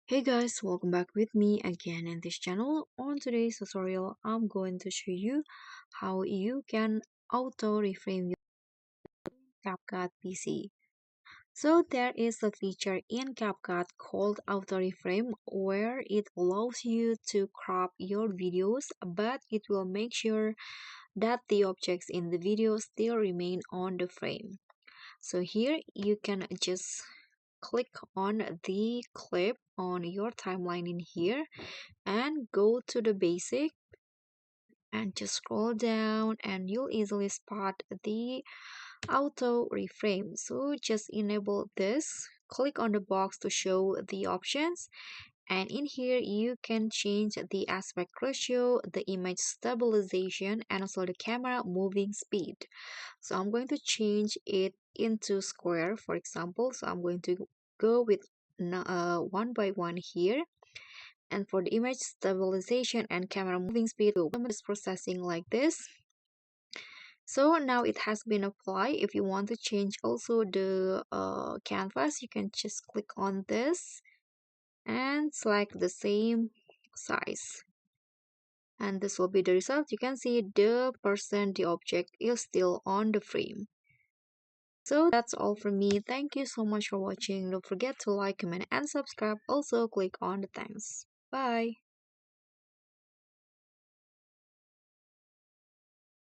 Hey guys, welcome back with me again in this channel. On today's tutorial, I'm going to show you how you can auto reframe your CapCut PC. So there is a feature in CapCut called auto reframe where it allows you to crop your videos, but it will make sure that the objects in the video still remain on the frame. So here you can just click on the clip on your timeline in here and go to the basic and just scroll down and you'll easily spot the auto reframe. So just enable this, click on the box to show the options, and in here you can change the aspect ratio, the image stabilization, and also the camera moving speed. So I'm going to change it into square, for example. So I'm going to go with one by one here. And for the image stabilization and camera moving speed, I'm just processing like this. So now it has been applied. If you want to change also the canvas, you can just click on this and select the same size. And this will be the result. You can see the object is still on the frame. So that's all from me. Thank you so much for watching. Don't forget to like, comment, and subscribe. Also click on the thanks. Bye.